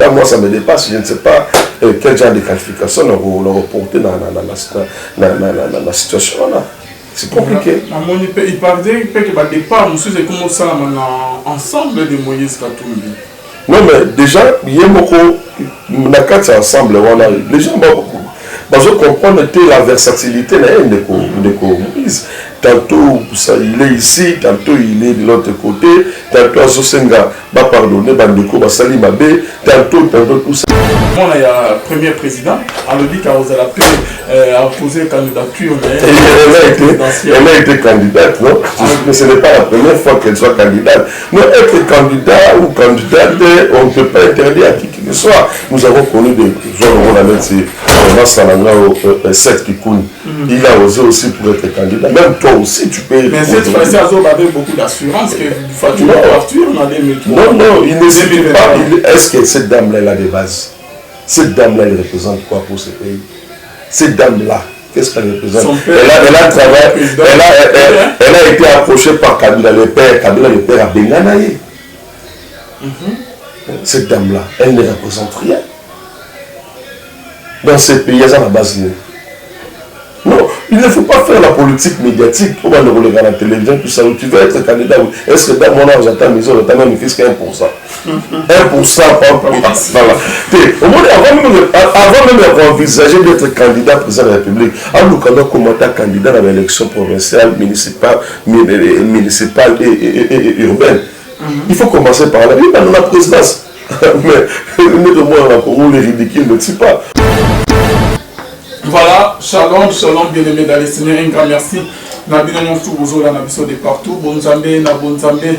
Là, moi, ça me dépasse. Je ne sais pas quel genre de qualification on a reporté dans la situation là. C'est compliqué. Il parlait que le départ, monsieur, c'est comme ça, ensemble de Moïse Katumbi. Non, mais déjà, il y a beaucoup de ensemble. Les gens vont comprendre la versatilité de Moïse. Tantôt il est ici, tantôt il est de l'autre côté, tantôt Azosenga va pardonner, Bandeko va salir Mabé, tantôt tout ça. Il y a le premier président, on dit qu'elle a posé candidature. Elle a été candidate, non? Mais ce n'est pas la première fois qu'elle soit candidate. Mais être candidat ou candidate, on ne peut pas interdire à qui que ce soit. Nous avons connu des gens, on a dit, il a osé aussi pour être candidat. Même toi aussi, tu peux. Mais cette fois-ci, Azo avait beaucoup d'assurance que Fatou Arthur, on allait mettre. Non, il ne sait pas. Est-ce que cette dame-là, elle a des bases? Cette dame-là, elle représente quoi pour ce pays? Cette dame-là, qu'est-ce qu'elle représente? Elle a travaillé, elle a été approchée par Kabila le père à Benganaye. Cette dame-là, elle ne représente rien. Dans ce pays, il y a la base. Non, il ne faut pas faire la politique médiatique. On va le regarder à la télévision, tout ça. Tu veux être candidat. Est-ce que dans mon âge, j'attends mes heures, j'attends même qu'est-ce qu'un 1%. 1%, voilà. Avant même d'envisager d'être candidat président de la République, à l'occasion comment être candidat dans l'élection provinciale, municipale et urbaine. Il faut commencer par là. Oui, dans la présidence. Mais moi, les ridicules ne tuent pas. Voilà, shalom, bien-aimés dans les Seigneurs, un grand merci. Nabino Nyonsu Bozola Nabiso de partout, Bonzambe, Nabonzambe,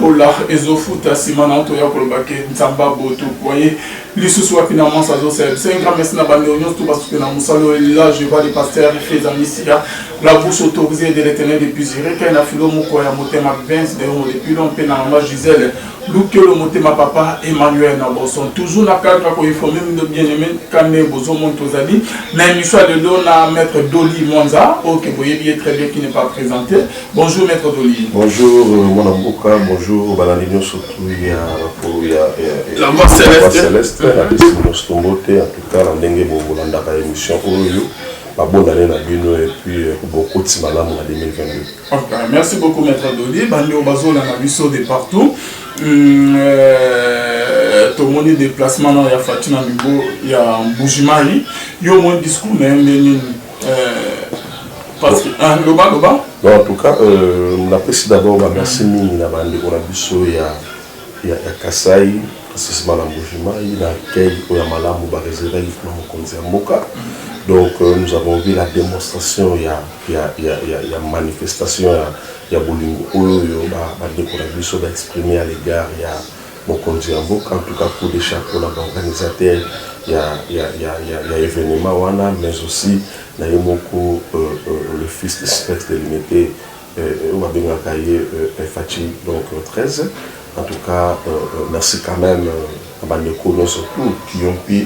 Lola, Ezofuta, Simana, Toya Kolobake, Nzamba, Boto, voyez, l'issue finalement, ça c'est un grand merci Nabano Nyonsu Basuke Namusalo, et là, je vois les pasteurs, les amis ici, la bouche autorisée de l'éternel depuis Ziré, quand il a filé Mokoya, Motema Vince, depuis longtemps, Nama Gisèle, Lukelo Motema Papa, Emmanuel Naboson, toujours na cadre pour informer de bien-aimés, Kane Bozo Montozali, na émission de l'eau, na maître Doli Monza, ok, vous voyez bien très bien qui n'est pas présenté. Bonjour maître Doli. Bonjour mon Amboka, bonjour Balanignon, surtout il y a la voix céleste. La destination en tout cas, la dengue Bobolanda émission Oyo. Bonne année et puis beaucoup de Simalam en 2022. Okay. Merci beaucoup maître Doli. Bandi Obazo na biso de partout. Tout le monde déplacement dans la Fatina Mibo, il y a Boujimari. Il y a un discours parce que Loba. En tout cas, l'apprécie d'abord merci na bandi Onabiso il y a Kasai. C'est Madame Boujimari, il accueille Oyamala Moubarézéra, il faut nous Moka. Donc nous avons vu la démonstration, il y a manifestation, il y a Bolingo, il y a exprimé à l'égard, il y a Mokonzi Amboka, en tout cas pour des chapeaux, l'organisateur, il y a événement, mais aussi il y a le fils de spectre délimité, Fachi, donc 13. En tout cas, merci quand même à Bandeko, surtout qui ont pu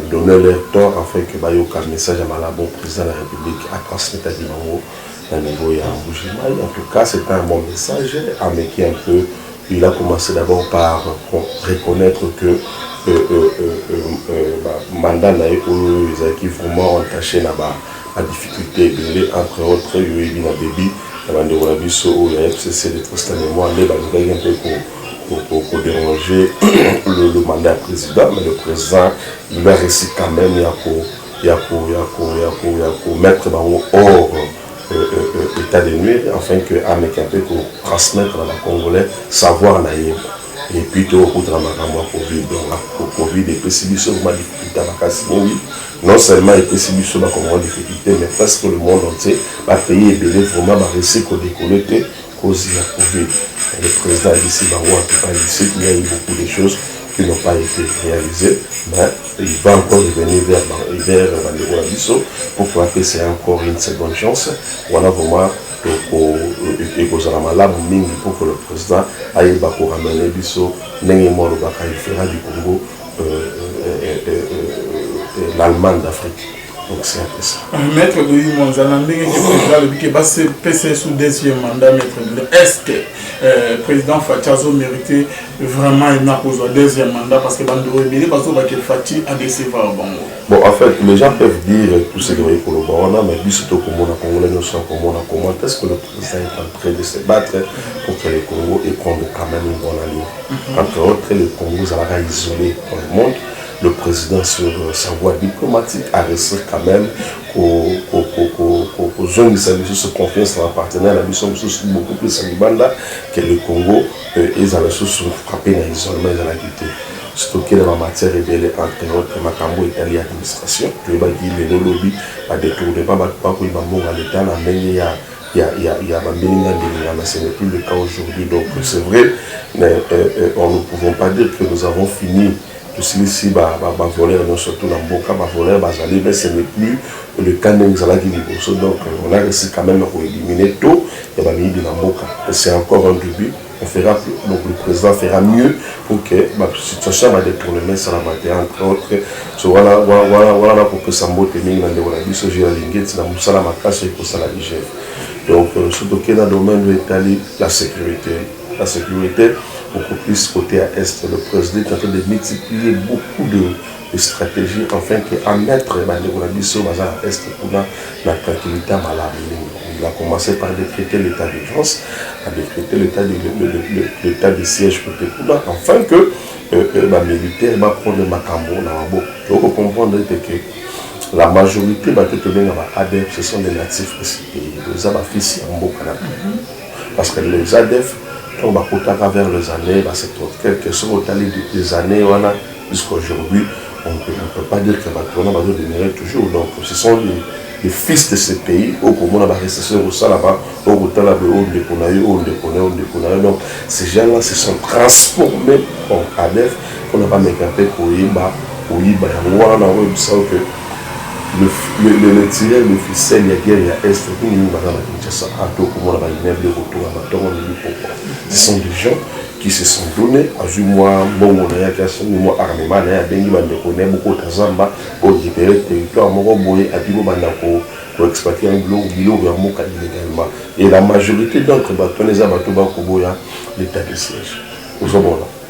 donner leur tort afin que Bayoka message à Malabo, président de la République, à transmettre à Dimango, dans le niveau et à Boujimai. En tout cas, c'est un bon message, mais qui un peu, il a commencé d'abord par reconnaître que mandat qui vraiment entaché la difficulté entre autres, il y a eu un débit. Il y a FCC de Tristan et moi, pour déranger le mandat président, mais le président, il a réussi quand même, il y a pour mettre hors état de nuit, afin que Amekapé pour transmettre à la Congolais savoir naïf. Et puis tout au bout de la Covid, donc Covid est possible sur ma difficulté à oui. Non seulement est possible sur ma difficulté, mais presque le monde entier va payer et belé vraiment va réussir qu'au décolleté cause de la Covid. Et le président d'ici en tout cas ici qu'il y a eu beaucoup de choses qui n'ont pas été réalisées, mais il va encore revenir vers Bandeko pour croire que c'est encore une seconde chance. Voilà vraiment et que malade pour que le président aille pour ramener Bisso, il fera du Congo l'Allemagne d'Afrique. Donc c'est un peu ça. Maître Louis Monzana, le PC sous deuxième mandat, Maître Louis, est-ce que le président Fachazo méritait vraiment un deuxième mandat parce que Bandoro est bien, parce que Fachi a décevoir Bango. Bon, en fait, les gens peuvent dire tout ce qu'ils pour le Rwanda, mais surtout comment comment est-ce que le président est en train de se battre pour que le Congo ait prendre quand même une bonne allure. Entre autres, le Congo sera isolé dans le monde. Le président, sur sa voie diplomatique, a réussi quand même aux jeunes qui se confiance dans la partenaire, la mission beaucoup plus à Libanda que le Congo, ils avaient frappé dans l'isolement et dans la guité. Surtout que dans la matière révélée, entre autres, Makambo et l'administration, je vais dire les lobbies, à détourner pas pour l'État, mais il y a ce n'est plus le cas aujourd'hui. Donc c'est vrai, mais on ne pouvons pas dire que nous avons fini. Si voleur, surtout dans Boka, voleur, mais ce n'est plus le cas de Nzalagi. Donc on a réussi quand même à éliminer tout et c'est encore un début. On fera plus, donc le président fera mieux pour que la situation va détourner sur la matière, entre autres. Voilà pour que ça monte et ce j'ai aligné, c'est dans Moussala Makache et pour ça la l'IGF. Donc, surtout que dans le domaine de l'Italie, la sécurité. La sécurité, beaucoup plus côté à Est. Le président est en train de multiplier beaucoup de stratégies afin qu'à mettre sur à Est pour la tranquillité à Malawi. Il a commencé par décréter l'état d'urgence, à décréter l'état de siège pour Tekuna, afin que les militaires vont prendre le Makambo. Il faut comprendre que la majorité de ADF, ce sont des natifs de ce pays. Les Abafis, parce que les ADF, on va vers les années, c'est quelque chose des années jusqu'à aujourd'hui, on ne peut pas dire que on va demeurer toujours. Donc ce sont les fils de ce pays, au moment où on va rester sur ça là-bas, au bout donc ces gens-là se sont transformés en ADF, on n'a pas mécanisé pour le tirel, le ficelle, il y a guerre, il y a Est, ce sont des gens qui se sont donnés à moi, bon, on a un armement, beaucoup de Zamba, pour libérer le territoire, pour exploiter un bloc illégalement. Et la majorité d'entre eux, l'état de siège.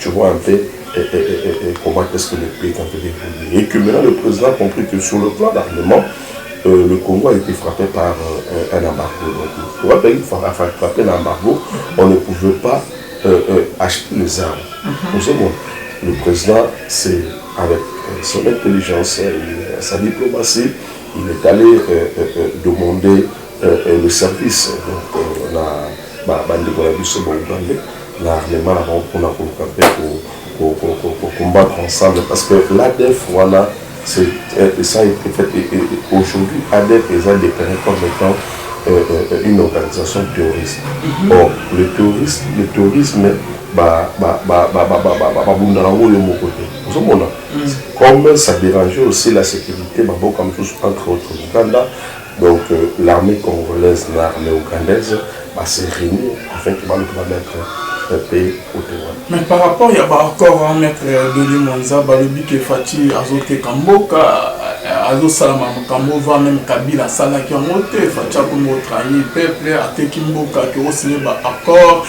Tu vois un peu comment est-ce que le pays est en train d'évoluer. Et que maintenant le président a compris que sur le plan d'armement, le Congo a été frappé par un embargo. Donc, pour un pays frappé un embargo, on ne pouvait pas acheter les armes. Le président, avec son intelligence, sa diplomatie, il est allé demander le service. Donc, on a l'armement pour combattre ensemble. Parce que l'ADF, voilà, ça a été fait. Aujourd'hui, ADF est déclaré comme étant une organisation terroriste. Or, le terrorisme, comme ça dérangeait aussi la sécurité, comme tous entre autres Ouganda, donc l'armée congolaise, l'armée ougandaise, s'est réunie afin que va mettre un pays au terrain. Mais par rapport, il y a encore un maître de l'Imonza, Balobi qui est Fati, Azote Kamboka, Azo Salama Kambo, va même Kabila Sala qui a monté, Fatia Kumbo trahi, peuple, Ate Kimboka qui a signé un accord,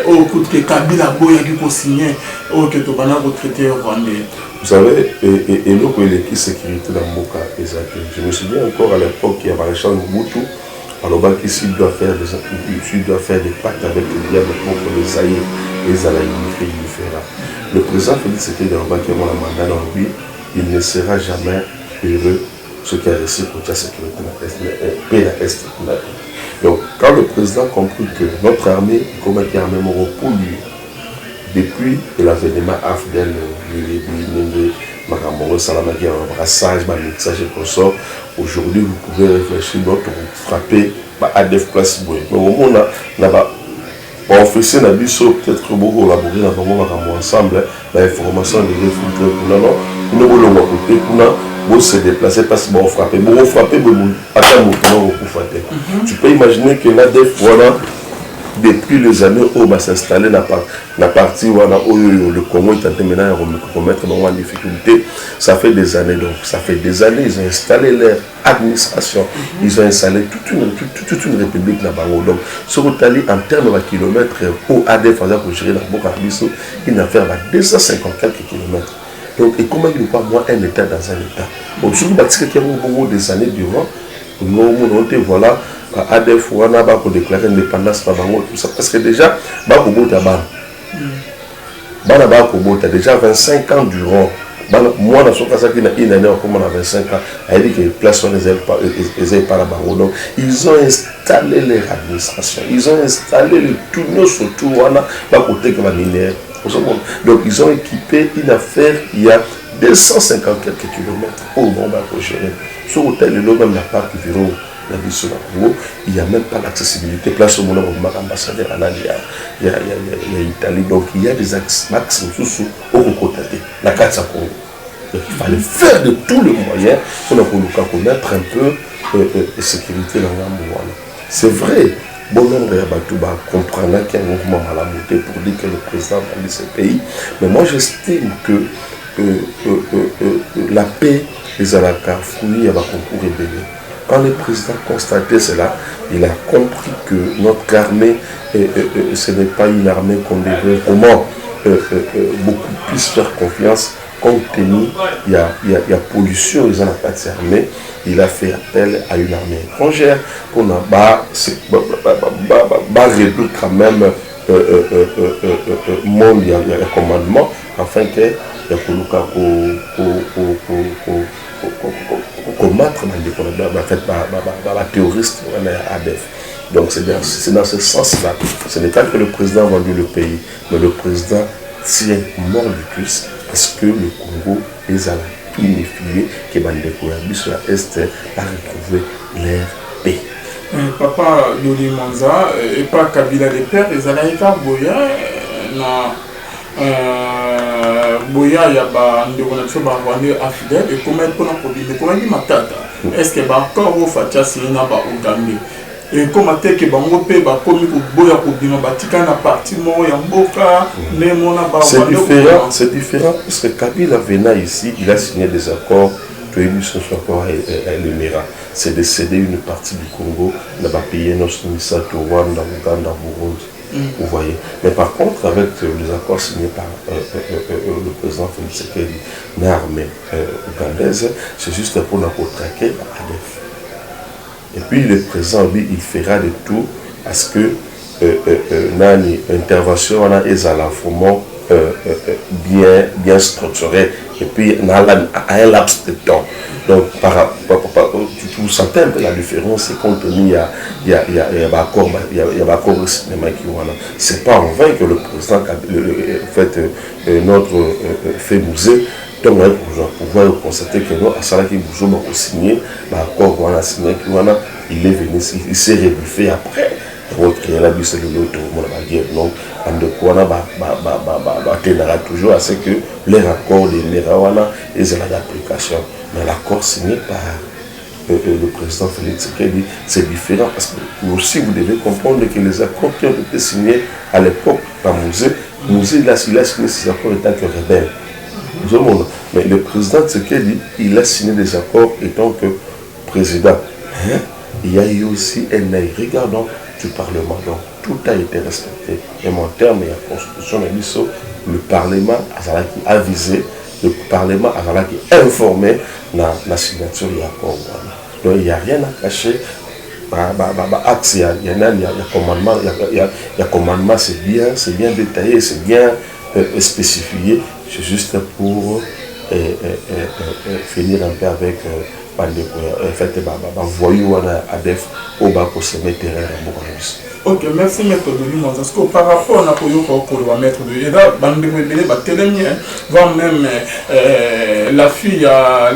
au coup de Kabila Boya qui a signé, au que tu vas retraiter rwandais. Vous savez, et nous, l'équipe sécurité dans Mboka, je me souviens encore à l'époque, il y a Maréchal Mobutu. Alors, s'il doit faire des pactes avec le diable contre les Zaïre, les Alaïs, il le fera. Le président Félix Tshisekedi qui a un mandat dans lui, il ne sera jamais heureux, ce qui a réussi pour la sécurité de l'Est. Donc, quand le président a compris que notre armée, comme une armée pour lui, depuis l'avènement AFDEL, Makambo, Salamaki, un brassage, un mixage et consort, aujourd'hui vous pouvez réfléchir, donc vous frappez ADF place Boye. Mais au moment où on fait un abisso, peut-être que beaucoup collaborer dans le Makambo ensemble, l'information de l'infiltrer pour nous, nous voulons côté pour nous se déplacer parce que vous frappez, vous frappez, vous attendez mon coup. Tu peux imaginer que l'ADF, voilà, depuis les années où on va s'installer dans la partie où le Congo est en train maintenant de mettre en difficulté. Ça fait des années, donc ça fait des années, ils ont installé leur administration, ils ont installé toute une république là-bas. Donc, sur Otali, en termes de kilomètres, pour ADF, pour gérer la Bokabiso, il n'a fait 250 quelques kilomètres. Donc, et comment il n'y a pas moins un État dans un État? Bon, surtout parce qu'il y a beaucoup des années durant, nous, voilà, ADF, on a pour déclarer l'indépendance, tout ça. Parce que déjà, déjà 25 ans durant. Moi, je suis une année, comme on a 25 ans, elle dit que les places sont les pas là-bas. Donc, ils ont installé leur administration, ils ont installé le tunnel surtout, on a côté que donc, ils ont équipé une affaire, il y a 250 quelques kilomètres au monde à gérer. Sur l'hôtel, le même la part du bureau, il n'y a même pas d'accessibilité. Place au monde, ambassadeur, il y a l'Italie, donc il y a des axes sous au côté la carte Congo. Donc il fallait faire de tous les moyens pour mettre un peu de sécurité dans le. C'est vrai. Bon nombre de Batouba comprendra qu'il y a un mouvement à la montée pour dire que le président va aller ce pays. Mais moi j'estime que la paix des Alaka fruit à va concours rébellion. Quand le président a constaté cela, il a compris que notre armée, ce n'est pas une armée qu'on devrait, comment beaucoup plus faire confiance. Compte tenu, il y a pollution dans la partie armée, il a fait appel à une armée étrangère pour réduire quand même monde, il y a commandement, afin que combattre les terroristes ADF. Donc c'est dans ce sens-là. Ce n'est pas que le président a vendu le pays, mais le président tient mort du cuisse parce que le Congo les a unifiés, que Bandeko sur la Est a retrouvé leur paix. Papa Yoli Manza et pas Kabila des Pères, les Alaïka Boya na Boya ya ba ndeko na tso ba rwande affidèle et comment pour comment dit matata est-ce que ba encore au fatia sina ba Uganda et comment te que bango pe ba komi ko boya ko bima batika na parti mo ya mboka mais mona ba c'est différent parce que Kabila venant ici, il a signé des accords que lui son accord à l'Émirat, c'est de céder une partie du Congo, n'a pas payé nos Misato, Rwanda, Uganda, Burundi. Vous voyez. Mais par contre, avec les accords signés par le président Félix Tshisekedi, l'armée ougandaise, c'est juste pour la traquer ADF. Et puis le président, lui, il fera de tout à ce que Nani intervention on a à l'information bien structuré et puis à un laps de temps. Donc tu sentez un peu la différence, c'est compte tenu il y a accord au cinéma qui voilà. C'est pas en vain que le président notre fait musée. Donc pour pouvoir constater que nous à ça qui vous ont signé l'accord qu'on a signé il est venu, il s'est rebuffé après. Donc il y a donc on toujours à ce que les accords de Mirawana et d'application. Mais l'accord signé par le président Félix Tshisekedi, c'est différent parce que vous aussi vous devez comprendre que les accords qui ont été signés à l'époque par Musée il a signé ces accords étant que rebelle. Mais le président Tshisekedi, il a signé des accords étant que président. Il y a eu aussi un œil regardant du Parlement. Donc tout a été respecté. Et mon terme, il y a la Constitution, le Parlement a avisé, le Parlement a informé la signature de l'accord. Donc il n'y a rien à cacher. Il y a commandement, c'est bien détaillé, c'est bien spécifié. C'est juste pour finir un peu avec voyou ADF au bas pour se mettre terrain. Ok, merci Maître de Lumon. Parce que par rapport à pour Maître de Yeda, voire même la fille à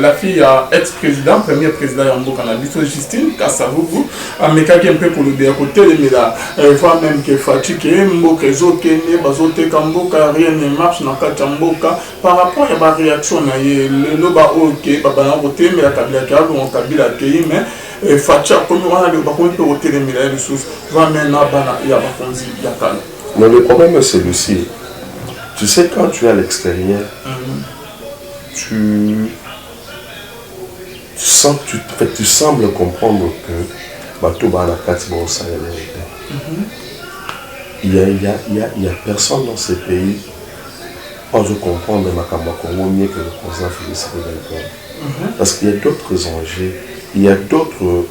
ex-président, premier président Yambo Cannabis, Justine Kassavubu, a mécanique un peu pour le bien côté, mais là, voire même que fatigué, Mboka, Zokene, Bazote Kamboka, rien ne marche dans Kachamboka. Par rapport à la réaction, le Loba, ok, Papa Nambote, mais la Kabila car on tabila pays mais facha comme on a le bakon peut retirer les ressources va maintenant bana ya bakonzi ya kana. Mais le problème c'est celui-ci. Tu sais, quand tu es à l'extérieur, tu sembles comprendre que bateau bana kati ba osala la vérité. Il y a personne dans ces pays. Moi, je comprends de Makamba Congo mieux que le président Félix Tshisekedi. Parce qu'il y a d'autres enjeux, il y a d'autres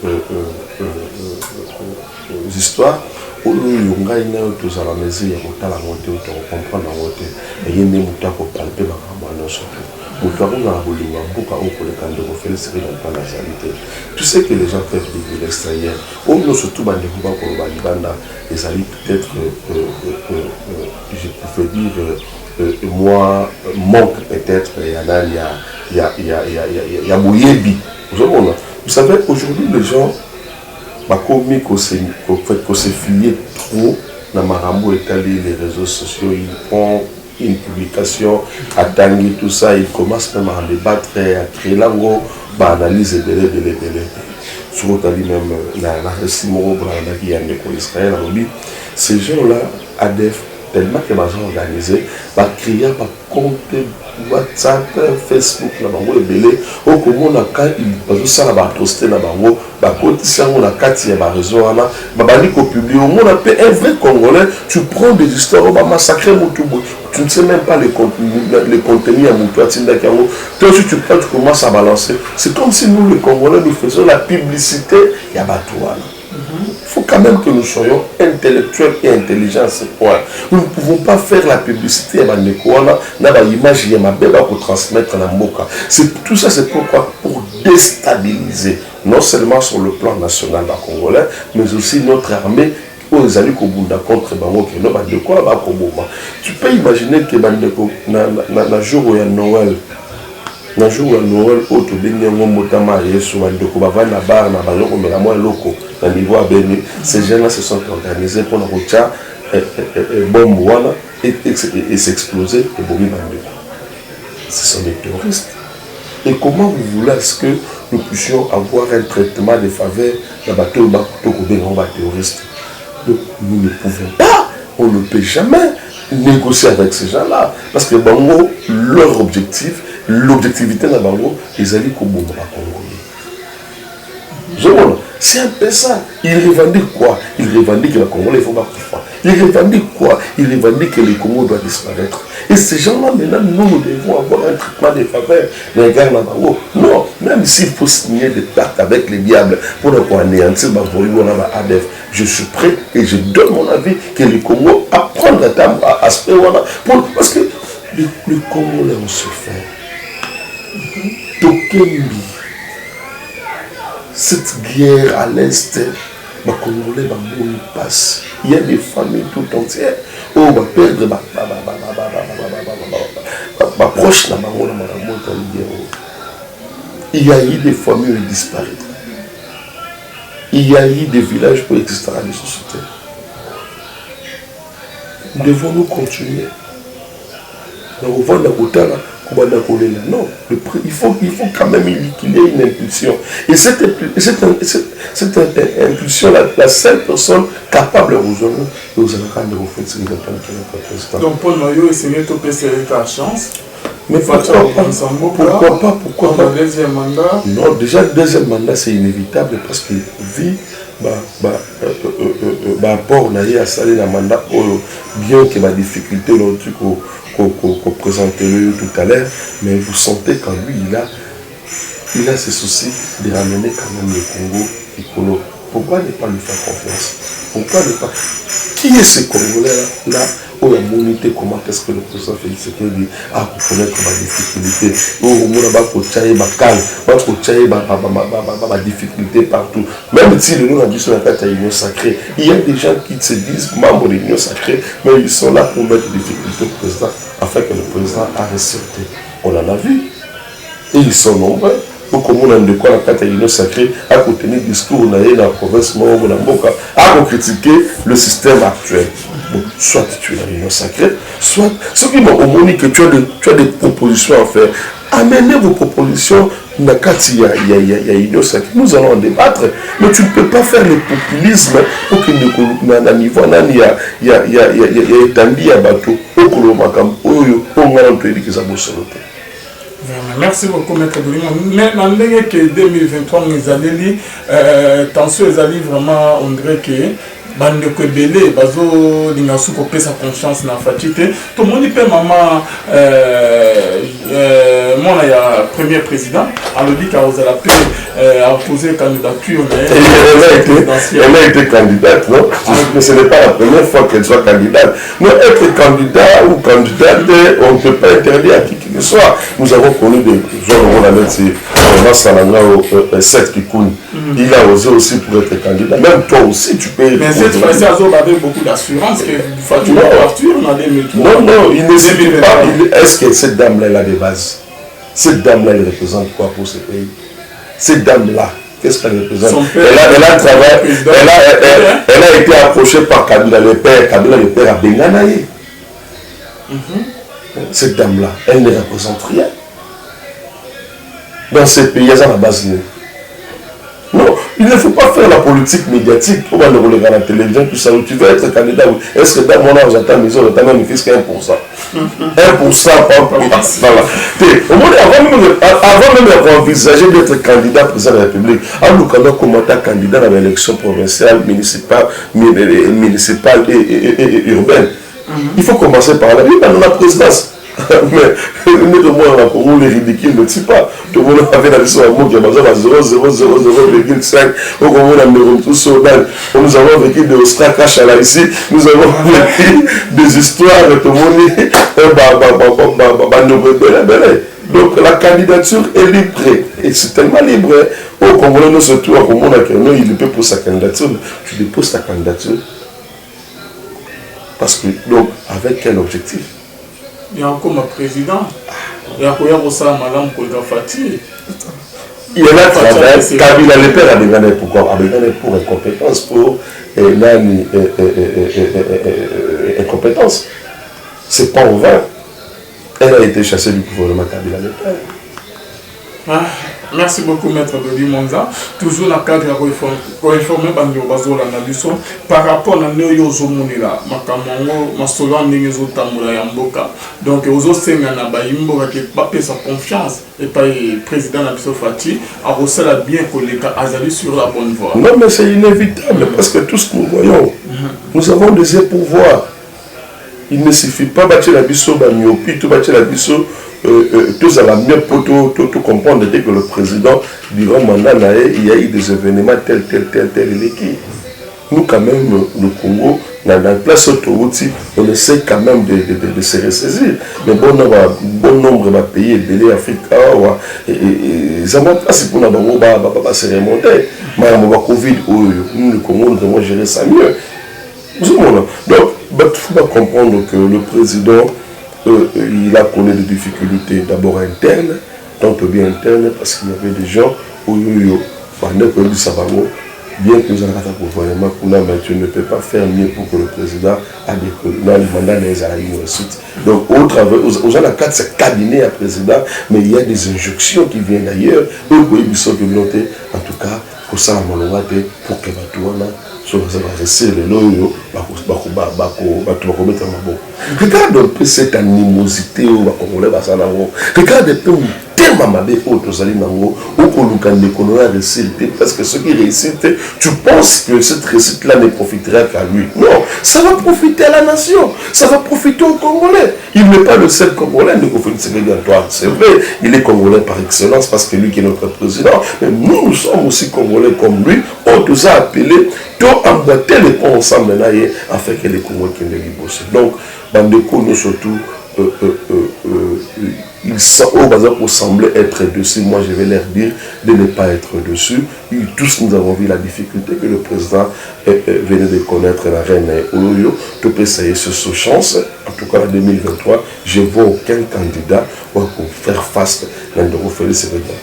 histoires où nous avons tous à la maison, il y a beaucoup à monter, on comprend la montée, et il y a des moutons pour palper ma campagne surtout. Nous avons la boulot, beaucoup à pour le camp de Félix Tshisekedi dans la santé. Tu sais que les gens peuvent vivre de l'extérieur. Ou nous surtout dans les combats pour le Balibanda, les alliés peut-être, je peux dire, moi, manque peut-être, il y a Mouyebi. Vous savez, aujourd'hui, les gens, commis qu'on s'est filié trop dans Marambo étalé les réseaux sociaux, ils font une publication, à Tanguy, tout ça, ils commencent même à débattre, à créer là où on analyse belé. Sur même la récimo qui y a en Israël, ces gens-là, ADF, tellement que les gens organisés, va créer un compte WhatsApp, Facebook, na bango ebele, au comment quand ils ont ça va poster na bango, ba cotiser on a quatre ya ba réseau ana, ba bali ko publier au monde appelle un vrai Congolais, tu prends des histoires, on va massacrer Moutoubo, tu ne sais même pas les contenus à Moutoubo, toi aussi tu prends, tu commences à balancer. C'est comme si nous les Congolais nous faisions la publicité ya Batouana. Il faut quand même que nous soyons intellectuels et intelligents à ce point. Nous ne pouvons pas faire la publicité à Bandekouana, n'a pas l'image pour transmettre la Moka. Tout ça, c'est pourquoi? Pour déstabiliser, non seulement sur le plan national congolais, mais aussi notre armée aux alliés contre Bangoke. Tu peux imaginer que Bandeko, dans le jour où il y a Noël, na jour à Noël auto benye motama yesu bandeko bava na bar na baloko mais la moi loko na niveau à Béni, ces gens là se sont organisés pour rocha bombe wana et s'exploser et bomber bandeko. Ce sont des terroristes. Et comment vous voulez est-ce que nous puissions avoir un traitement de faveur dans bateau bateau ko benga terroriste? Donc nous ne pouvons pas, on ne peut jamais négocier avec ces gens-là parce que bango leur objectif, l'objectivité de bango, ils allaient comme bomba Congolais. C'est un peu ça. Ils revendiquent quoi? Ils revendiquent que le Congolais il faut pas pouvoir. Ils revendiquent quoi? Ils revendiquent que le Congo doit disparaître. Et ces gens-là, maintenant, nous devons avoir un traitement de faveur. Regarde là-bas. Non, même s'il faut signer des pactes avec les diables pour anéantir ADF, je suis prêt et je donne mon avis que le Congo apprend à ce moment-là. Parce que le Congolais, on se fait. Cette guerre à l'Est, les Congolais passent. Il y a des familles tout entières. On va perdre ma proche. Il y a eu des familles qui disparaissent. Il y a eu des villages pour exister à la société. Devons-nous continuer? Non, il faut quand même qu'il y ait une impulsion. Et cette impulsion, la seule personne capable aujourd'hui, nous allons rendre au fait ce président. Donc Paul Maillot, essayez de passer la chance. Mais pourquoi pas le deuxième mandat? Non, déjà le deuxième mandat c'est inévitable parce que vu rapport à saler le mandat bien que ma difficulté qu'on présentait tout à l'heure, mais vous sentez qu'en lui il a ce souci de ramener quand même le Congo écolo. Pourquoi ne pas lui faire confiance? Pourquoi ne pas? Qui est ce Congolais là où la monité, comment est-ce que le président Félix Tshisekedi a pour connaître ma difficulté? Où on a difficulté partout. Même si le nom a dit sur la carte à l'Union sacrée, il y a des gens qui se disent membres de l'Union sacrée, mais ils sont là pour mettre des difficultés au président afin que le président a ressorti. On en a vu. Et ils sont nombreux. Comme on a de quoi la carte à l'Union sacrée a contenu discours dans la province a critiqué le système actuel. Bon, soit tu es dans l'Union sacrée, soit ceux qui m'ont montré que tu as des propositions à faire. amenez vos propositions. Nous allons en débattre, mais tu ne peux pas faire le populisme pour qu'il ne à niveau il y a étendu à bateau merci beaucoup, Maître Dolima. Mais dans l'année 2023, nous allons tension les alliés vraiment, on dirait que bande ko belé bazo linga suko pesa confiance na fatité to moni pe maman mon ya premier président alobi ka ozala pe a posé candidature elle a été candidate, non? Mais ce n'est pas la première fois qu'elle soit candidate. Mais être candidat ou candidate, on ne peut pas interdire à qui que ce soit. Nous avons connu des gens, on a mis au 7 Kikoun. Il a osé aussi pour être candidat. Même toi aussi, tu peux. Mais cette fois-ci, Azob avait beaucoup d'assurance que Fatou Arthur en a 2003. Non, il ne sait pas. Est-ce que cette dame-là, elle a des bases? Cette dame-là, elle représente quoi pour ce pays? Cette dame-là, qu'est-ce qu'elle représente? Elle a travaillé, elle a été approchée par Kabila le père à Benganaye. Cette dame-là, elle ne représente rien. Dans ces pays, il y a la base. Non, il ne faut pas faire la politique médiatique. On va le regarder à la télévision, tout ça. Tu veux être candidat. Est-ce que dans mon âge, j'attends mes heures, j'attends même qu'est-ce qu'il y a 1%? 1%, voilà. Avant même d'envisager d'être candidat président de la République, nous avons commenté candidat dans l'élection provinciale, municipale et urbaine. Il faut commencer par là. Oui, dans la présidence. Mais nous avons les ridicules ne tient pas. Tout le monde avait la mission à moi qui a 0,000,5. Nous avons vécu des Ostrakash là ici. Nous avons vécu des histoires de tout le monde. Donc la candidature est libre. Et c'est tellement libre. Au Congolais, nous surtout à Congo, il peut poser sa candidature. Tu déposes ta candidature. Parce que, donc, avec quel objectif? Il y a encore ma président. Il y a encore ça, madame Kolga Fati. Il y a travaillé. Kabila le père a besoin pourquoi? A besoin pour incompétence, pour incompétence. C'est pas en vain. Elle a été chassée du gouvernement Kabila le père. Merci beaucoup, Maître Dodi Monza. Toujours dans le cadre de réformer par rapport à nos Monila, Makamongo, Masola, Ningezo Tamura Yamboka. Donc, aux autres, c'est un abayimbo qui n'a pas sa confiance. Et pas le président Nabiso Fati a reçu la bien que l'État a allé sur la bonne voie. Non, mais c'est inévitable parce que tout ce que nous voyons, nous avons des pouvoirs. Il ne suffit pas de bâtir la bisso, tout bâtir la bisso. Tous à la mieux pour tout comprendre dès que le président durant le mandat il y a eu des événements tel l'équipe. Nous quand même le Congo dans la place autoroute on essaie quand même de se ressaisir. Mais bon nombre de pays de l'Afrique ça va passer pour nous se remonter. Mais le Covid le Congo nous devons gérer ça mieux. Donc il faut comprendre que le président il a connu des difficultés d'abord internes, tant que bien internes, parce qu'il y avait des gens où bien que nous avons un gouvernement, mais tu ne peux pas faire mieux pour que le président ait des mandats à une réussite. Donc, au travers, aux gens de c'est cabinet à président, mais il y a des injonctions qui viennent d'ailleurs, en tout cas, pour ça, pour que regarde un peu cette animosité regarde un peu parce que ceux qui réussissent, tu penses que cette réussite-là ne profitera qu'à lui. Non, ça va profiter à la nation, ça va profiter aux Congolais. Il n'est pas le seul Congolais de c'est vrai, il est Congolais par excellence parce que lui qui est notre président, mais nous sommes aussi Congolais comme lui. On nous a appelés, tout emboîter les ponts ensemble afin que les Congolais qui les bossent. Donc, Bandeko, nous surtout, ils semblaient être dessus. Moi, je vais leur dire de ne pas être dessus. Et tous nous avons vu la difficulté que le président venait de connaître, la reine Oloyo. Tout peut essayer sur ce chance. En tout cas, en 2023, je ne vois aucun candidat pour faire face à Ndoro Félix Sénégal.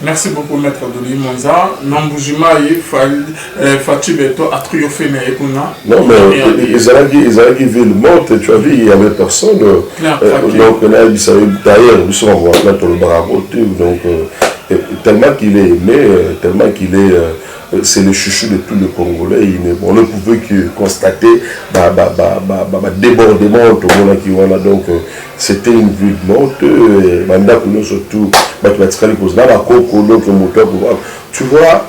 Merci beaucoup, Maître Doli Monza. Nambujima et Fatih Beto a triomphé, mais non, mais ils allaient vu le monde, tu as vu, il n'y avait personne. Donc, on a dit d'ailleurs, nous sommes en mettre le bravo, donc, tellement qu'il est aimé, tellement qu'il est. C'est le chouchou de tous les Congolais. On ne pouvait que constater débordement au monde qui voilà. Donc c'était une vue de monte. Surtout, tu vois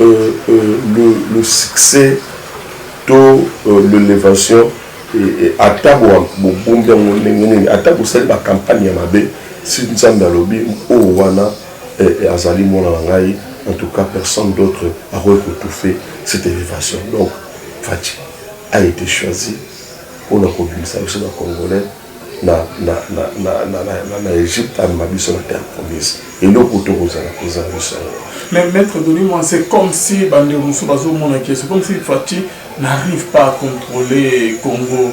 le succès de l'élévation et à table celle de la campagne Yamabe, si nous sommes dans le lobby, et Azali Monangaï. En tout cas, personne d'autre a recouvert cette élévation. Donc, Fatih a été choisi pour la mobilisation des Congolais dans l'Égypte, dans la terre promise. Et nous, pour tout mais Maître Doli, c'est comme si c'est comme si Fatih n'arrive pas à contrôler Congo,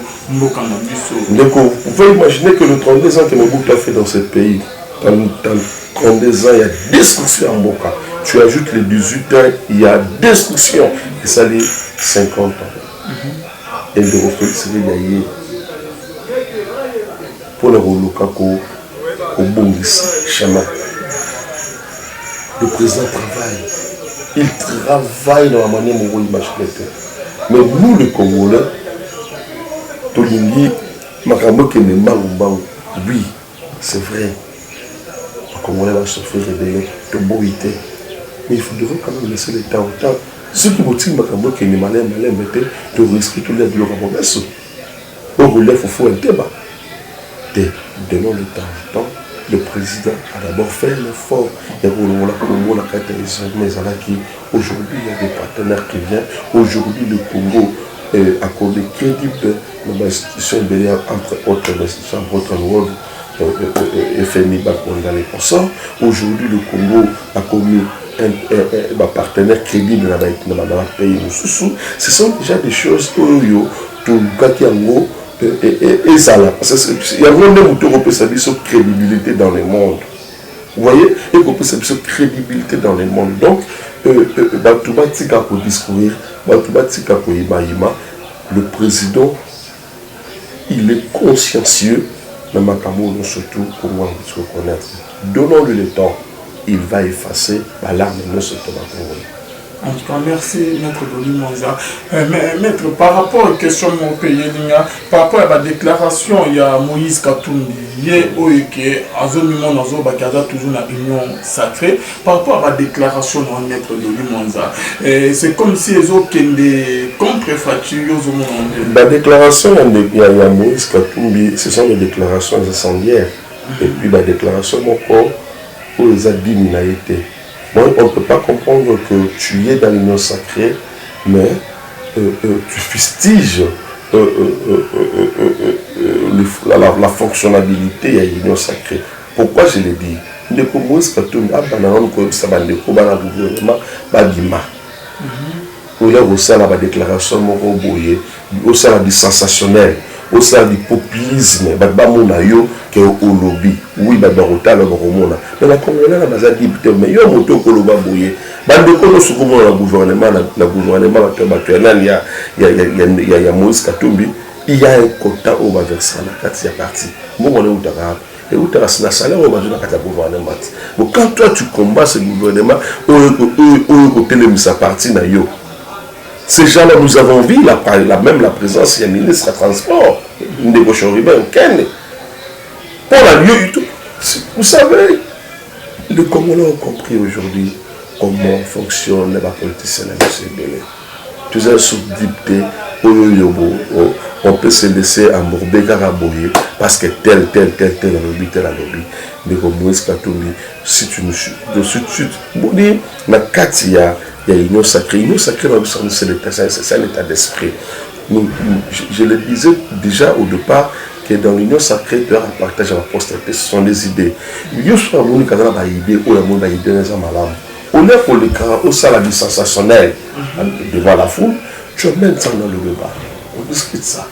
Donc, vous pouvez imaginer que le 32 ans que Mobutu a fait dans ce pays, dans 32 ans, il y a destruction en Mboka. Tu ajoutes les 18 ans, il y a destruction. Et ça les 50 ans. Et de refaire ce qu'il y a pour le Rolokako, au Bongis, Chama. Le président travaille. Il travaille dans la manière dont on imagine. Mais nous, les Congolais, Tolingi, Makambo Kenemba, oui, c'est vrai. Les Congolais vont se faire révéler, Toboïté. Mais il faudrait quand même laisser le temps au temps. Ceux qui vont dire Makambo Kenemba, de risquer tout le monde à mon asso. Au relève, il faut un débat. Donnons le temps au temps. Le président a d'abord fait l'effort. Aujourd'hui, il y a des partenaires qui viennent. Aujourd'hui, le Congo a accordé crédible dans l'institution, entre autres institutions, entre World FMI, dans les consorts. Aujourd'hui, le Congo a commis un partenaire crédible dans le pays. Ce sont déjà des choses et ça là, parce qu'il y a vraiment une crédibilité dans le monde. Vous voyez, il y a une crédibilité dans le monde. Donc, pour discourir, le président, il est consciencieux, mais surtout pour moi, se reconnaître. Donnons-lui le temps, il va effacer l'arme de ce temps. En tout cas, merci, Maître Doli Monza. Maître, par rapport à la question de mon pays, par rapport à la déclaration, il y a Moïse Katumbi, il y a Azomimon Azo Bakaza, toujours dans l'union sacrée. Par rapport à la déclaration de Maître Doli Monza, c'est comme si ils ont des contre-fractures. La déclaration, il y a Moïse Katumbi, ce sont des déclarations incendiaires. Et puis la déclaration, mon corps, où les abîmes n'a été. Bon, on ne peut pas comprendre que tu es dans l'union sacrée, mais tu fustiges la fonctionnalité de l'union sacrée. Pourquoi je l'ai dit? Il y a aussi la déclaration du sensationnel. Au sein du populisme, qui est au lobby. Oui, mais la Congolais, mais il y a un moto qui il y a Moïse Katumbi, il y a un quota au Baversa, la 4e partie. Et où tu as un salaire au gouvernement. Quand toi tu combats ce gouvernement, ces gens-là, nous avons vu même la présence du ministre des Transports, pour la lieu du tout. Vous savez, les Congolais ont compris aujourd'hui comment fonctionne la politicien de M. Belé. Tous un sous-dipté, on peut se laisser embourber Karaboye parce que tel lobby, tel lobby. Mais comme Moïse Katumbi, si tu nous chutes, de suite, la Katia, il y a l'union sacrée. L'union sacrée, c'est un état d'esprit. Je le disais déjà au départ que dans l'union sacrée, tu as un partage à la postérité, ce sont des idées. Il y a une idée, on est pour le cas, au salon du sensationnel, devant la foule, tu emmènes ça dans le débat. On discute ça.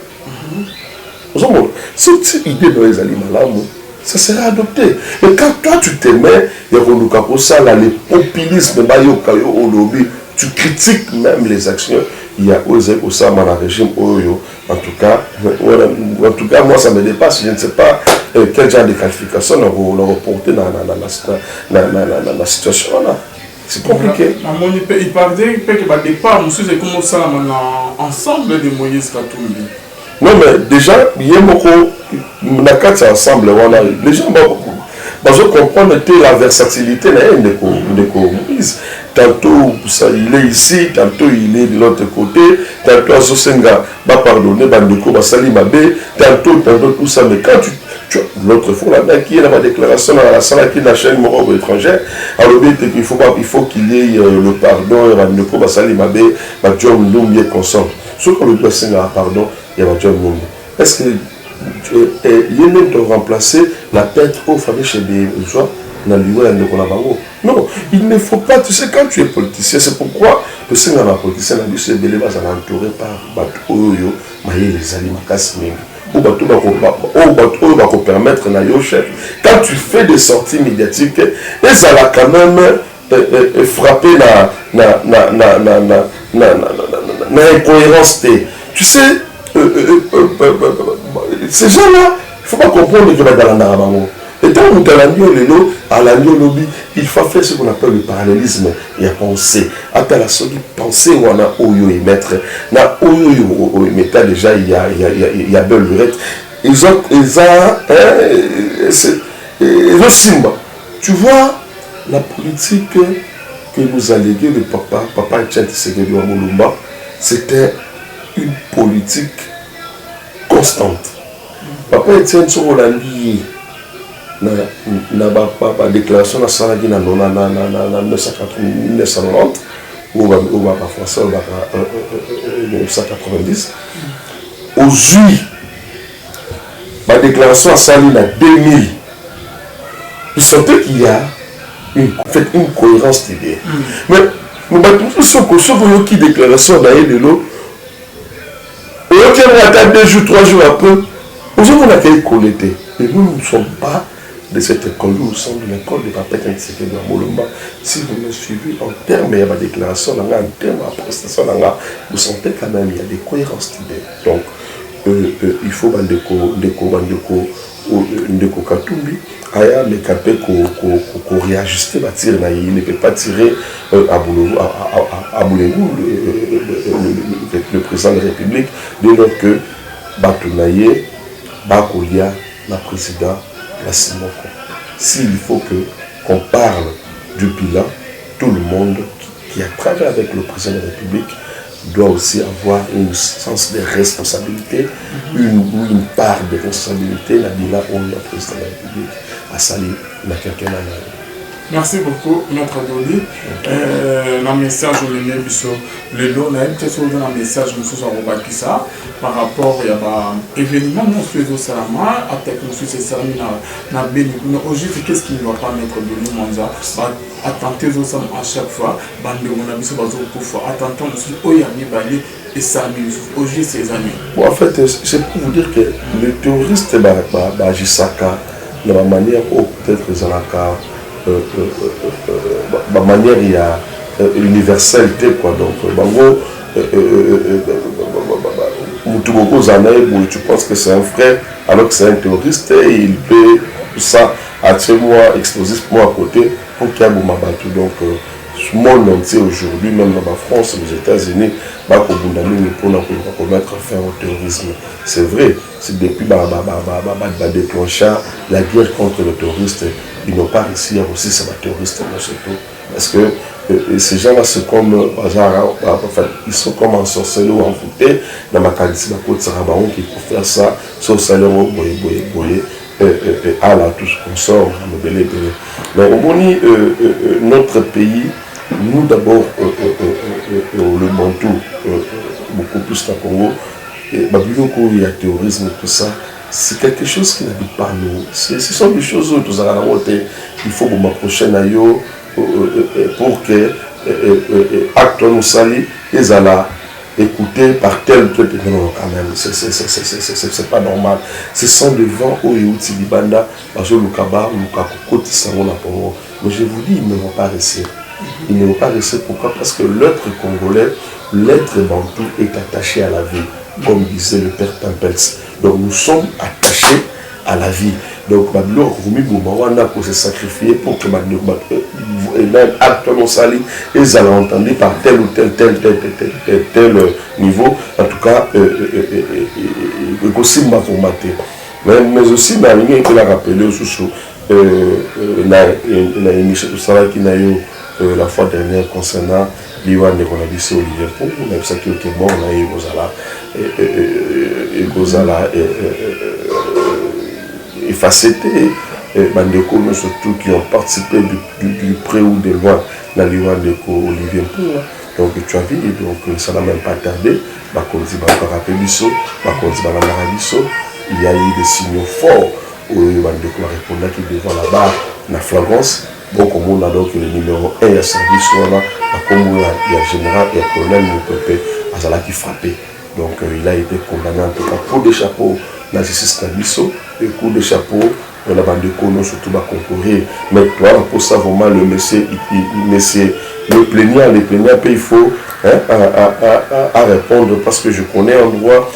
Cette idée dans les aliments, ça sera adopté. Mais quand toi tu te mets, les populismes, tu critiques même les actions, il y a osé au sein de régime Oyo. En tout cas, moi ça me dépasse. Je ne sais pas quel genre de qualification on a reporté dans la situation là. C'est compliqué. Il parlait que départ, monsieur, c'est comme ça ensemble de Moïse Katumbi. Non, mais déjà, il y a beaucoup de ensemble. Les gens vont comprendre la versatilité de Moïse. Tantôt, il est ici, tantôt, il est de l'autre côté, tantôt, Azosenga va pardonner, Bandeko va salir Mabé, tantôt, tout ça. Mais quand tu l'autre fois, là, qui est dans ma déclaration dans la salle qui est la chaîne Moro étrangère, alors il faut qu'il y ait le pardon, Bandeko va salir Mabé, Badjom Lumbi et consort. Ce qu'on doit faire, pardon, il y a Badjom Lumbi. Est-ce que il est même de remplacer la tête aux familles chez des gens? Non, il ne faut pas, tu sais, quand tu es politicien, c'est pourquoi le Seigneur la politicien, c'est entouré par Oyo, les Alimakasmi, ou va permettre chef. Quand tu fais des sorties médiatiques, et ça va quand même frapper l'incohérence. Tu sais, ces gens-là, il ne faut pas comprendre que dans la et tant que il faut faire ce qu'on appelle le parallélisme. Il y a pensée. Après la seule pensée, on a Oyo et maître. Na Oyo et maître, déjà, il y a belle lurette. Ils ont Simba. Tu vois, la politique que nous alléguait le papa Etienne Tshisekedi wa Mulumba, c'était une politique constante. Papa Etienne Tshisekedi na déclaration na salagi na 1990 ou français 1990 aujourd'hui la déclaration à sali na 2000 vous sentez qu'il y a une cohérence d'idées. Mais nous avons qui déclaration d'ailleurs de l'eau on tient à table 2 jours 3 jours après aujourd'hui on a qu'à collecter. Mais nous ne sommes pas de cette école, nous sommes de l'école de Papa Tshisekedi wa Mulumba. Si vous me suivez en termes de ma déclaration, en termes de prestation, vous sentez quand même qu'il y a des cohérences d'idées. Donc, il faut Ndeko Katumbi, aya le capé qu'on réajuster la tire, il ne peut pas tirer à Boulengou, le président de la République, dès lors que Batunaye, Bakolia, la présidente, la Simoko. S'il faut qu'on parle du bilan, tout le monde qui a travaillé avec le président de la République doit aussi avoir un sens de responsabilité, une part de responsabilité, la bilan où le président de la République a sali la quelqu'un. Merci beaucoup, notre Adoli. Le message, le lot, on a un message par rapport à l'événement, nous faisons ça, aujourd'hui, qu'est-ce qui ne doit pas mettre de l'humanza attenter à chaque fois, attendons et ça aujourd'hui ces années. En fait, c'est pour vous dire que le terroriste Gisaka, de la manière où peut-être Zalaka, de manière il y a universalité quoi donc tu penses que c'est un frère alors que c'est un terroriste et il peut tout ça attirer moi explosif moi à côté pour qu'il y ait un battu donc le monde entier aujourd'hui même dans la France aux États-Unis pour mettre fin au terrorisme c'est vrai c'est depuis déclencher la guerre contre le terroriste ils n'ont pas réussi à aussi ça va terroriste surtout parce que ces gens-là c'est comme ils sont comme ensorcelés ou envoûtés dans ma qualité qui pour faire ça sauf salaire boyer à la touche qu'on sort mais au Boni notre pays nous d'abord le Bantou beaucoup plus le Congo il y a terrorisme tout ça c'est quelque chose qui n'habite pas nous. Ce sont des choses où nous allons il faut m'approcher pour que acte nous sali et écouté par tel ou tel. Non, quand même, c'est pas normal. Ce sont des vents où Youti Libanda, parce que Lukaba, Lukakokoti, Sango, Napongo. Mais je vous dis, ils ne vont pas rester. Ils ne vont pas rester. Pourquoi? Parce que l'être congolais, l'être bantou est attaché à la vie, comme disait le père Tempels. Donc nous sommes attachés à la vie. Donc Babylon Rumi Boumawana pour se sacrifier pour que l'acte non sali ils allaient entendre par tel ou tel niveau. En tout cas, aussi formaté. Mais aussi, dans l'année qu'il a rappelé au sous la émission tout ça qui n'a eu la fois dernière concernant l'Iwan de Ronaldis Olivier Pou, même ça qui était mort, on a eu Gozala et Facette, Bandeko, surtout qui ont participé du près ou de loin dans l'Iwan de Olivier Pou. Donc tu as vu, donc ça n'a même pas tardé. Il y a eu des signaux forts où Bandeko a répondu qui devant là-bas, la flagrance. Donc, on a donc le numéro 1 à service, comme il y a général et colonel Moupépé, Azala qui frappé. Donc, il a été condamné en tout cas coup de chapeau dans la justice Nabiso, et coup de chapeau dans la bande de Kono, surtout va concourir. Mais toi, pour ça, vraiment, le monsieur, le plaignant, il faut à répondre parce que je connais un droit,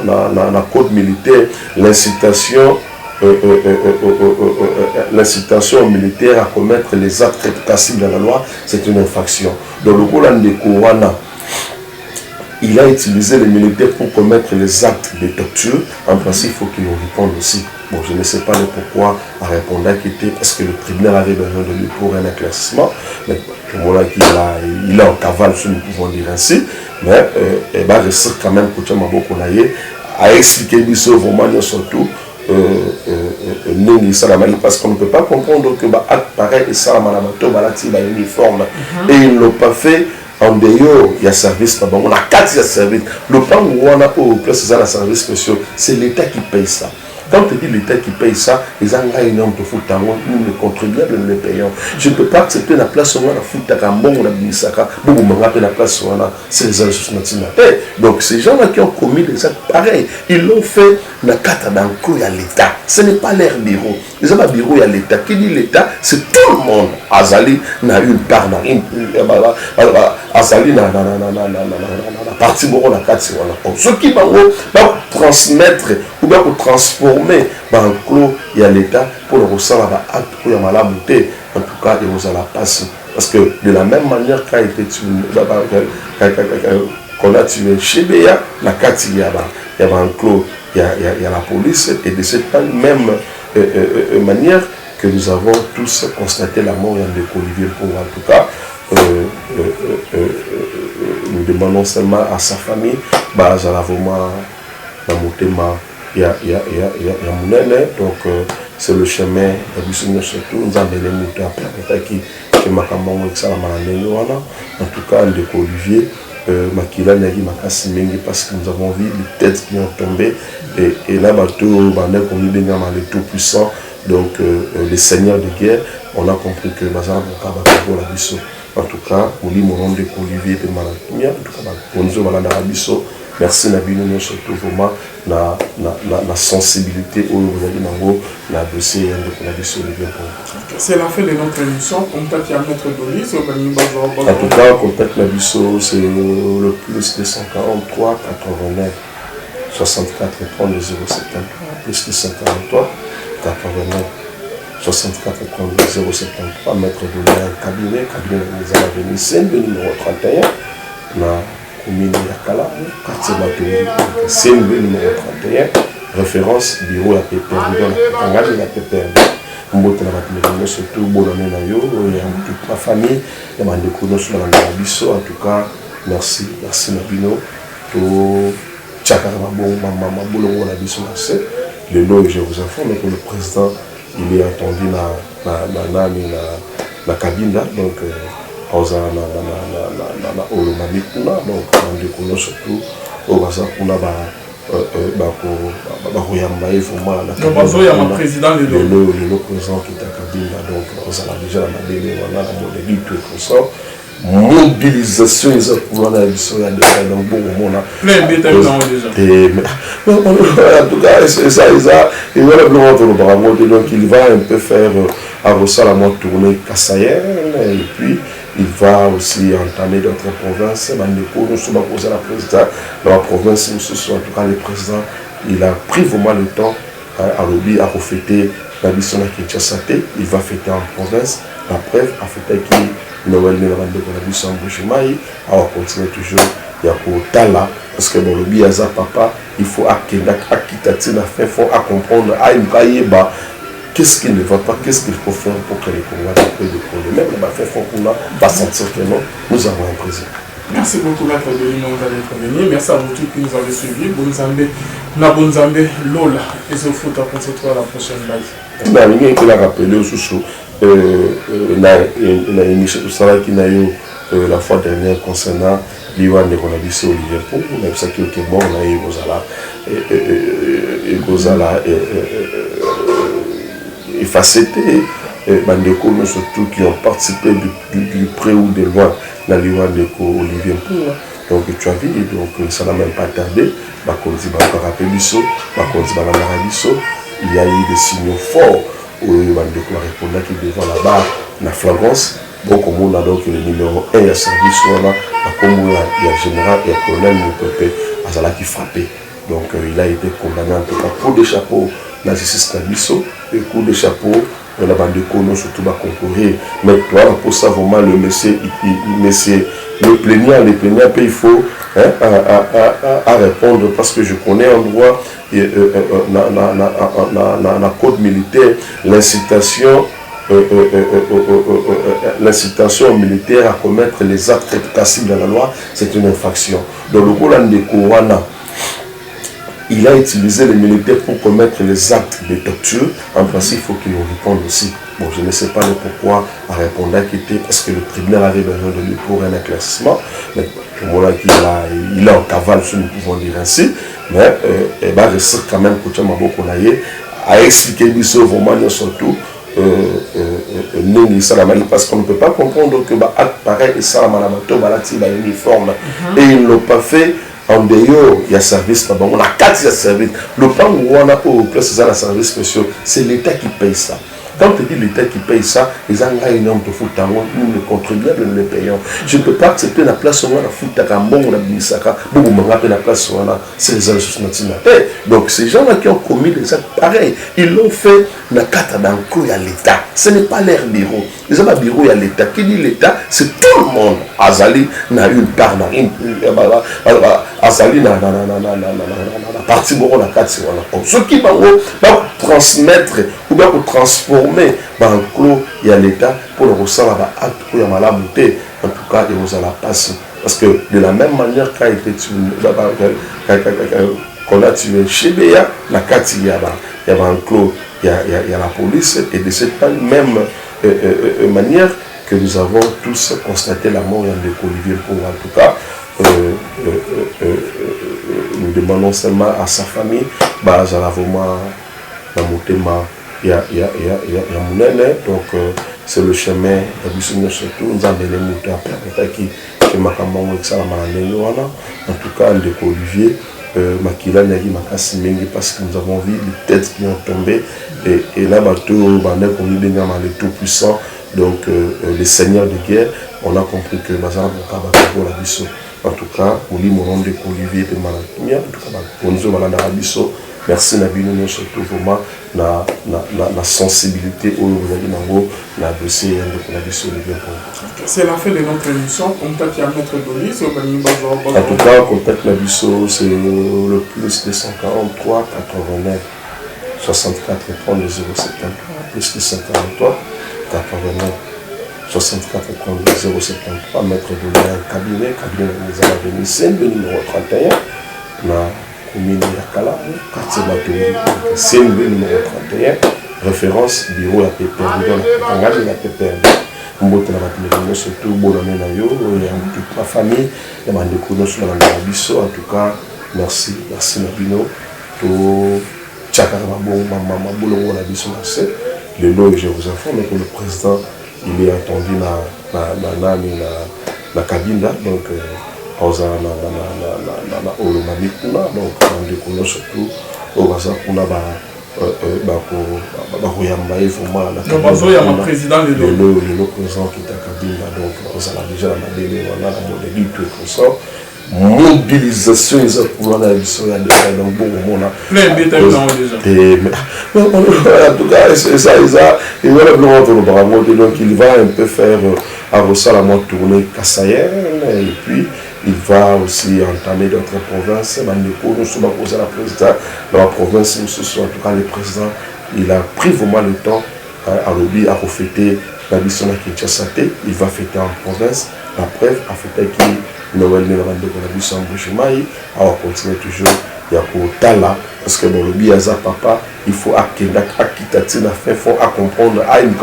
dans la code militaire, l'incitation militaire à commettre les actes passibles dans la loi, c'est une infraction. Donc le Coran de Kouana, il a utilisé les militaires pour commettre les actes de torture. En principe, il faut qu'il nous réponde aussi. Bon, je ne sais pas le pourquoi à répondre qu'il était, parce que le tribunal avait besoin de lui pour un éclaircissement. Mais tout le monde il est en cavale, si nous pouvons dire ainsi. Mais je sais quand même que Tchamabo a expliqué l'histoire vraiment surtout. Parce qu'on ne peut pas comprendre que pareil et ça uniforme et ils ne l'ont pas fait en dehors. Il y a service là-bas, on a 4 services. Le plan où on a pour placer la service spécial, c'est l'État qui paye ça. Quand tu dis l'État qui paye ça, les Anglais ils ont de foot à moi, nous les contribuables nous les payons. Je ne peux pas accepter la place où on a foot à bon on a bisaka, beaucoup m'ont rappelé la place où on a c'est les ressources naturelles. Donc ces gens-là qui ont commis des actes pareils, ils l'ont fait dans 4 dans il y a l'État. Ce n'est pas leur bureau. Ils ont un bureau, il y a l'État. Qui dit l'État, c'est tout le monde. Azali n'a une part, Azali n'a la partie où on a 4 sur la ceux qui vont transmettre ou bien pour transformer dans le clos, il y a l'État pour le ressort à acte pour y la montée. En tout cas, il vous a la passe. Parce que de la même manière quand on a tué chez Béa, la 4 il y a un clos. Il y a la police et de cette même manière que nous avons tous constaté la mort de Olivier Pou. En tout cas, nous demandons seulement à sa famille, donc c'est le chemin surtout nous avons les moutons après qui en tout cas de Olivier Makila Nagi Makasi Mengi parce que nous avons vu les têtes qui ont tombé et là bateau bandel comme les tout puissants donc les seigneurs de guerre on a compris que Mazara Bokaba la biso en tout cas on dit mon nom de Olivier de Malakia en tout cas on nous a la biso merci Nabino surtout vraiment la sensibilité au la dossier de la biso Olivier. C'est la fin de notre émission. Contact à Maître Doli. En tout cas, contact la biso, c'est le plus de 143 89 64 32 073 plus de 143 89 64 32 073 Maître Doli cabinet nous a venu c'est le numéro 31 la commune Yakala quartier Matoury c'est le numéro 31 référence bureau à Pépère dans la Pépère. Surtout toute ma famille en tout cas merci Nabino le nom je vous informe que le président il est attendu la cabine là donc donc surtout au bazar président le président qui est à Kabila donc on a déjà la modèle voilà la modèle tout ça mobilisation ils ont pour la mission il y a dans bon moment plein bétail déjà en tout cas ça il va le donc il va un peu faire à la moitié tournée Kassayenne et puis il va aussi entamer d'autres provinces. Nous sommes posés à la présidente dans la province, en tout cas le président, il a pris vraiment le temps à l'objet à refêter la mission à Kinshasa. Il va fêter en province, après, à fêter qui Noël de la mission en Bouchemaï, on va continuer toujours. Il y a pour Tala, parce que dans le biaza papa, il faut acquérir, à comprendre, à une caïba. Qu'est-ce qui ne va pas, qu'est-ce qu'il faut faire pour que les Congolais aient des problèmes. Même les Congolais va sentir que non, nous avons un président. Merci beaucoup, Maître Denis, d'être venu. Merci à vous tous qui nous avez suivis. Bonzambe, Lola, et se fout à concentrer à la prochaine live. Il faut la rappeler au sous la émission qui n'a eu la fois dernière concernant l'Iwan de Konabisi Olivier Pou, même ça qui est mort, on a eu Gozala et Faceté, Bandeko, surtout qui ont participé du près ou de loin dans l'Iwan de Olivier Pou. Donc tu as vu, donc ça n'a même pas tardé. Il y a eu des signaux forts où Bandeko a répondu qui devant la barre, la flagrance. Donc on a donc le numéro 1 à service, il y a général et colonel Moupépé Azala qui frappé. Donc il a été condamné en tout cas coup de chapeau la justice Nabiso et coup de chapeau de la bande de Kono surtout va concourir. Mais toi pour ça vraiment le monsieur le plaignant il faut à répondre parce que je connais un droit dans la code militaire l'incitation l'incitation militaire à commettre les actes passibles dans la loi, c'est une infraction. Dans le Coran de Kouana, il a utilisé les militaires pour commettre les actes de torture. En principe, il faut qu'il nous réponde aussi. Bon, je ne sais pas le pourquoi à répondre parce que le tribunal avait besoin de lui pour un éclaircissement. Mais voilà qu'il il est en cavale, si nous pouvons dire ainsi. Mais il reste quand même à expliquer lui vraiment surtout. Parce qu'on ne peut pas comprendre que pareil et ça uniforme et ils ne l'ont pas fait en dehors il y a service on a 4 services le plan où on a pour placer la service spécial c'est l'État qui paye ça. Quand tu dis l'État qui paye ça, les Anglais ils ont foutre nous les contribuables nous les payons. Je ne peux pas accepter la place où on a foutu à bon on a mis ça beaucoup me rappelle la place où on a c'est les ressources naturelles. Donc ces gens-là qui ont commis des actes pareils, ils l'ont fait dans quatre dans le à l'État. Ce n'est pas leur bureau. Ils ont un bureau à l'État. Qui dit l'État, c'est tout le monde. Azali n'a une part dans Azali n'a la partie de la carte. Ceux qui vont transmettre ou bien pour transformer dans le clos, il y a l'État pour le ressort à acte pour la bouteille. En tout cas, il vous a la passe. Parce que de la même manière, quand il était qu'on a tué chez Béa, la carte il y a un clos, il y a la police. Et de cette même manière que nous avons tous constaté la mort de Olivier Pou. En tout cas, nous demandons seulement à sa famille, donc c'est le chemin surtout nous avons les moutons à qui en tout cas de Olivier Makila Nagi Makasi Mengi parce que nous avons vu les têtes qui ont tombé et là bateau les tout puissants donc les seigneurs de guerre on a compris que Mazara pour la Bisso en tout cas on lit mon nom de Olivier de Malakimia en tout cas pour nous on a Bisso. Merci Nabino surtout vraiment la sensibilité au niveau de la dossier de la mission de c'est la fin de notre émission. Contact à Maître Denis. En tout cas, contact Nabiso, c'est le plus 243 89 64 30 073 plus 243 89 64 30 073 Maître Denis un cabinet nous a venu c'est le numéro 31 commune Yakala, quartier Bateau, c'est le numéro 31, référence bureau à PPR, la PPR. Surtout, toute ma famille, en tout cas, merci Nabino, tout le nom je vous informe que le président il est attendu na Kabinda donc oza na olomami kuna donc ndeko surtout obaza kuna bakoyamba ye vraiment bazoyamba président le président qui est à Kabinda donc ozala déjà na mabele wana na modeli tout consort mobilisation eza kuna na biso ya donc bon mona en tout cas ça il va le donc il va un peu faire à la mode tournée Kassayen et puis il va aussi entamer d'autres provinces. Nous sommes posés à la présidente dans la province, en tout cas le président, il a pris vraiment le temps à lobby à refêter la mission à Kinshasa. Il va fêter en province, après, à fêter qui Noël de la mission en Bouchemaï, à continuer toujours. Il y a pour Tala, parce que dans le lobby, à papa, il faut à comprendre, à une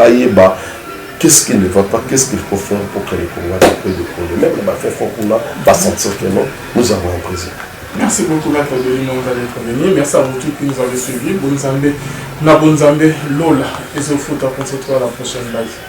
qu'est-ce qui ne va pas, qu'est-ce qu'il faut faire pour que les Congolais puissent le problème. Même il faut sentir que non, nous avons un président. Merci beaucoup, Maître de nous d'être venu. Merci à vous tous qui nous avez suivis. Bonne Zambé, Lola, et se fout à concentrer à la prochaine live.